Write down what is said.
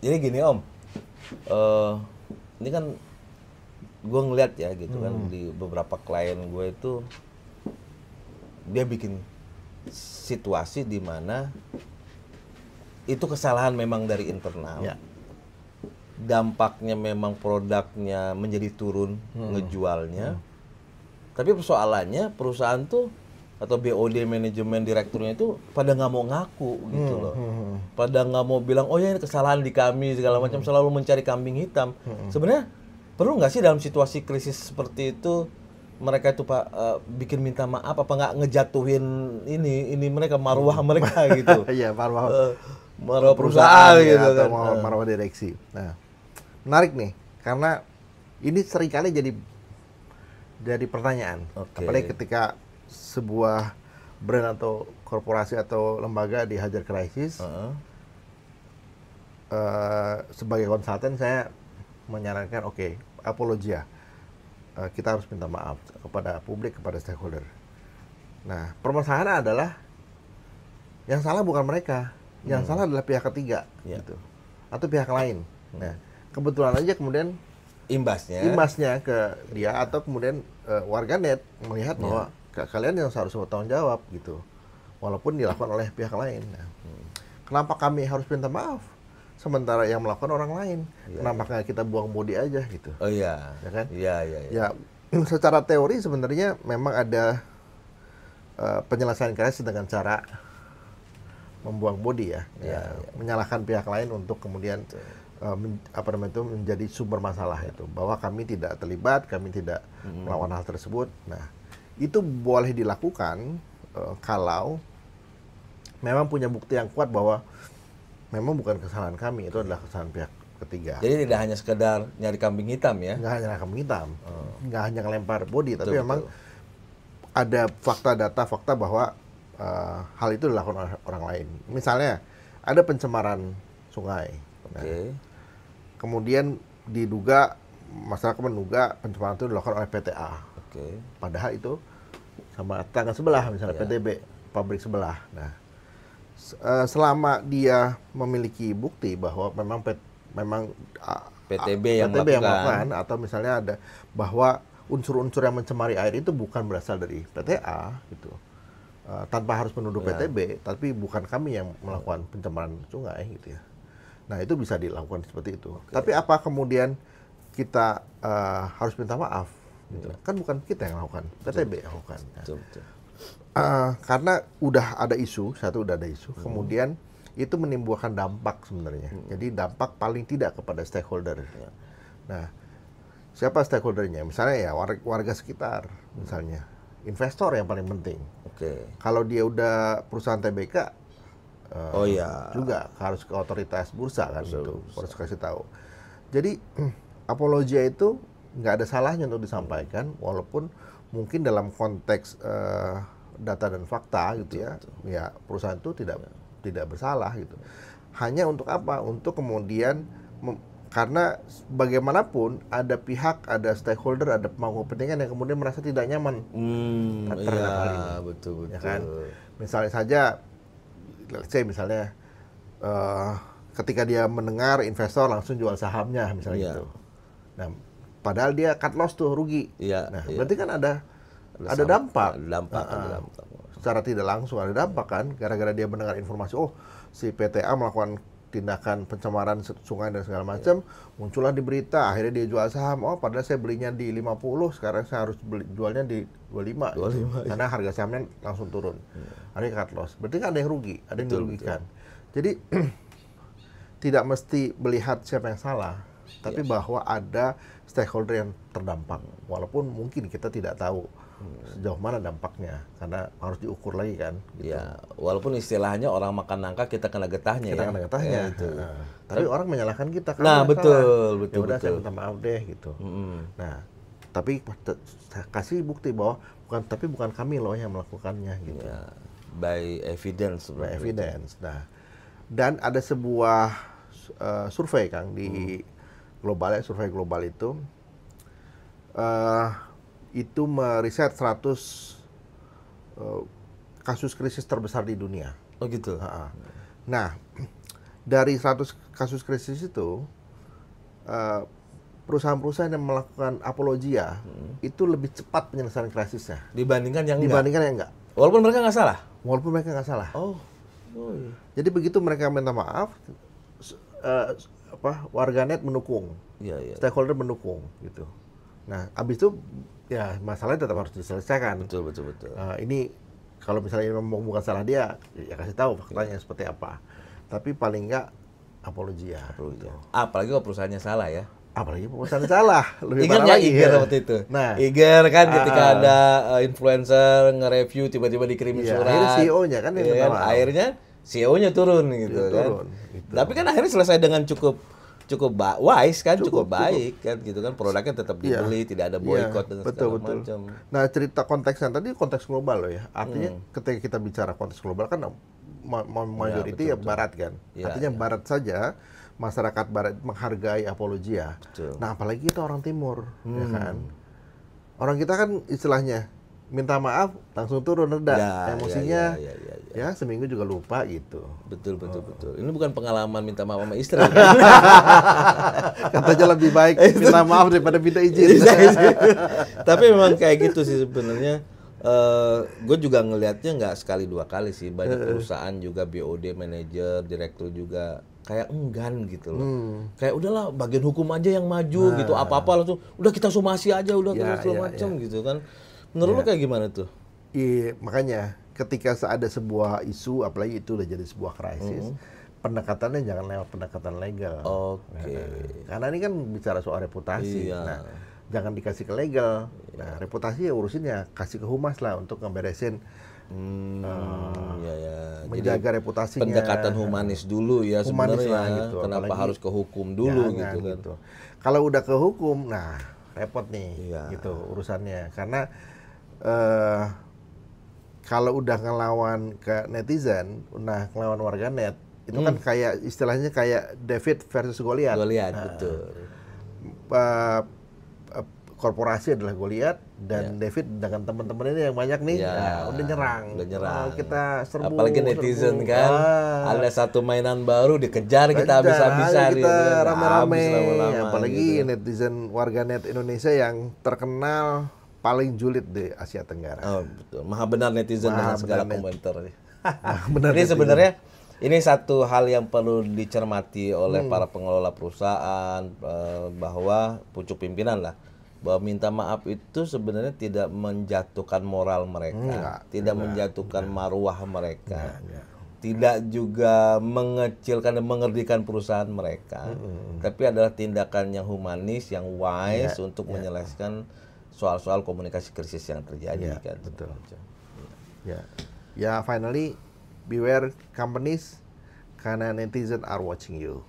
Jadi gini Om, eh, ini kan gue ngeliat ya gitu kan di beberapa klien gue itu dia bikin situasi di mana itu kesalahan memang dari internal. Ya. Dampaknya memang produknya menjadi turun ngejualnya. Tapi persoalannya perusahaan tuh atau BOD manajemen direkturnya itu pada nggak mau ngaku gitu loh. Pada nggak mau bilang oh ya ini kesalahan di kami segala macam, selalu mencari kambing hitam. Sebenarnya perlu nggak sih dalam situasi krisis seperti itu mereka itu Pak bikin minta maaf apa nggak ngejatuhin ini mereka marwah mereka gitu. Iya, marwah Marwah perusahaan ya, gitu atau kan. marwah direksi. Nah, menarik nih karena ini seringkali jadi pertanyaan. Oke. Apalagi ketika sebuah brand atau korporasi atau lembaga dihajar krisis. Heeh. Sebagai konsultan saya menyarankan oke, apologia. Kita harus minta maaf kepada publik, kepada stakeholder. Nah, permasalahan adalah yang salah bukan mereka, yang salah adalah pihak ketiga, Ya. gitu, atau pihak lain. Nah, kebetulan aja kemudian imbasnya ke dia atau kemudian warganet melihat bahwa kalian yang seharusnya bertanggung jawab gitu, walaupun dilakukan oleh pihak lain. Nah, kenapa kami harus minta maaf sementara yang melakukan orang lain? Kenapa nggak kita buang bodi aja gitu? Oh iya. Ya kan? Iya. Ya, secara teori sebenarnya memang ada penyelesaian krisis dengan cara membuang bodi ya, menyalahkan pihak lain untuk kemudian menjadi sumber masalah itu, bahwa kami tidak terlibat, kami tidak melakukan hal tersebut. Nah, itu boleh dilakukan kalau memang punya bukti yang kuat bahwa memang bukan kesalahan kami, itu adalah kesalahan pihak ketiga. Jadi tidak hanya sekedar nyari kambing hitam ya. Nggak hanya kambing hitam, nggak hanya ngelempar bodi, tapi Betul, memang ada fakta bahwa hal itu dilakukan oleh orang lain. Misalnya ada pencemaran sungai. Nah, Oke. kemudian diduga masyarakat menduga pencemaran itu dilakukan oleh PTA. Oke. Padahal itu sama tetangga sebelah, misalnya Ya. PTB, pabrik sebelah. Nah, selama dia memiliki bukti bahwa memang PTB yang melakukan, atau misalnya ada bahwa unsur-unsur yang mencemari air itu bukan berasal dari PTA gitu. Tanpa harus menuduh PTB, tapi bukan kami yang melakukan pencemaran sungai gitu ya. Nah, itu bisa dilakukan seperti itu. Tapi apa kemudian kita harus minta maaf? Gitu. Kan bukan kita yang melakukan, PTB yang melakukan. Betul. Karena udah ada isu, kemudian itu menimbulkan dampak sebenarnya. Jadi dampak paling tidak kepada stakeholder. Nah, siapa stakeholdernya? Misalnya ya warga sekitar, misalnya investor yang paling penting. Oke. Kalau dia udah perusahaan TBK, Oh iya. juga harus ke otoritas bursa kan, gitu, harus kasih tahu. Jadi apologia itu nggak ada salahnya untuk disampaikan, walaupun mungkin dalam konteks data dan fakta gitu ya, ya perusahaan itu tidak bersalah gitu. Hanya untuk apa? Untuk kemudian karena bagaimanapun ada pihak, ada stakeholder, ada pemangku kepentingan yang kemudian merasa tidak nyaman terhadap hal ini. Betul. Ya kan? Misalnya saja, let's say misalnya ketika dia mendengar investor langsung jual sahamnya misalnya gitu. Nah, padahal dia cut loss tuh, rugi. Nah, berarti kan ada dampak. Secara tidak langsung ada dampak kan, gara-gara dia mendengar informasi, oh si PTA melakukan tindakan pencemaran sungai dan segala macam, muncullah di berita, akhirnya dia jual saham. Oh, padahal saya belinya di 50, sekarang saya harus jualnya di 25. Karena harga sahamnya langsung turun. Akhirnya cut loss. Berarti kan ada yang rugi, ada yang dirugikan. Jadi tidak mesti melihat siapa yang salah, tapi bahwa ada stakeholder yang terdampak. Walaupun mungkin kita tidak tahu sejauh mana dampaknya, karena harus diukur lagi kan. Gitu. Ya, walaupun istilahnya orang makan nangka kita kena getahnya. Kita kena getahnya. Itu. Tapi orang menyalahkan kita. Nah, betul. Ya udah, saya minta maaf deh gitu. Nah, tapi kasih bukti bahwa bukan kami loh yang melakukannya gitu. Ya, by evidence. By evidence. Nah, dan ada sebuah survei Kang di global ya, survei global itu meriset 100 kasus krisis terbesar di dunia. Oh gitu. Nah, dari 100 kasus krisis itu, perusahaan-perusahaan yang melakukan apologia itu lebih cepat penyelesaian krisisnya Dibandingkan yang enggak. dibandingkan yang enggak. Walaupun mereka nggak salah. Walaupun mereka nggak salah. Oh. Oh iya. Jadi begitu mereka minta maaf, warganet mendukung, Iya, iya. stakeholder mendukung gitu. Nah, abis itu ya masalahnya tetap harus diselesaikan. Betul, betul, betul. Ini kalau misalnya memang bukan salah dia, ya kasih tahu faktanya seperti apa. Tapi paling nggak apologia. Gitu. Apalagi kalau perusahaannya salah ya. Apalagi perusahaan salah, lebih Ingat parah nggak lagi. Iger Ya. waktu itu? Nah, Iger kan ketika ada influencer nge-review tiba-tiba dikirimin iya, surat. akhirnya CEO-nya kan yang Iya minta kan? maaf. Akhirnya CEO-nya turun gitu Iya, kan. turun, gitu. Tapi kan akhirnya selesai dengan cukup wise kan, cukup Cukup. baik kan gitu kan. Produknya tetap dibeli, tidak ada boykot dengan segala macam. Nah, cerita konteksnya tadi konteks global loh ya. Artinya ketika kita bicara konteks global kan majority ya barat kan. Ya, Artinya barat saja masyarakat barat menghargai apologia. Betul. Nah, apalagi kita orang timur, ya kan. Orang kita kan istilahnya minta maaf langsung turun reda Ya, emosinya. ya. Ya, seminggu juga lupa gitu. Betul. Ini bukan pengalaman minta maaf sama istri. Katanya lebih baik minta maaf daripada minta izin. Tapi memang kayak gitu sih sebenarnya. Gue juga ngelihatnya nggak sekali dua kali sih. Banyak perusahaan juga BOD manajer, direktur juga kayak enggan gitu loh. Kayak udahlah bagian hukum aja yang maju gitu. Apa-apa langsung udah kita somasi aja udah segala macam gitu kan. Menurut lo kayak gimana tuh? Iya, makanya ketika ada sebuah isu, apalagi itu udah jadi sebuah krisis, pendekatannya jangan lewat pendekatan legal. Oke. Karena ini kan bicara soal reputasi. Iya. Nah, jangan dikasih ke legal. Nah, reputasi ya urusinnya kasih ke humas lah untuk ngeberesin, menjaga reputasinya. Pendekatan humanis dulu ya Humanis sebenarnya. lah gitu. Kenapa Apalagi harus ke hukum dulu jangan, gitu kan? Kalau udah ke hukum, nah repot nih, Iya. gitu urusannya. Karena kalau udah ngelawan ke netizen, nah ngelawan warganet, itu kan kayak istilahnya kayak David versus Goliath. Goliath, Nah, betul. Korporasi adalah Goliath dan David dengan teman-teman ini yang banyak nih, udah nyerang. Kita serbu. Apalagi netizen kan, ada satu mainan baru dikejar kita habis-habisan kita gitu kan. rame-rame. Habis lama-lama Apalagi gitu. netizen warganet Indonesia yang terkenal paling julid di Asia Tenggara. Oh, betul. Maha benar netizen dengan segala komentar. Benar Ini sebenarnya ini satu hal yang perlu dicermati oleh para pengelola perusahaan, bahwa pucuk pimpinan lah, bahwa minta maaf itu sebenarnya tidak menjatuhkan moral mereka, tidak menjatuhkan marwah mereka, tidak juga mengecilkan dan mengerdikan perusahaan mereka, tapi adalah tindakan yang humanis, yang wise untuk menyelesaikan soal-soal komunikasi krisis yang terjadi kan. Betul. Ya, finally beware companies karena netizen are watching you.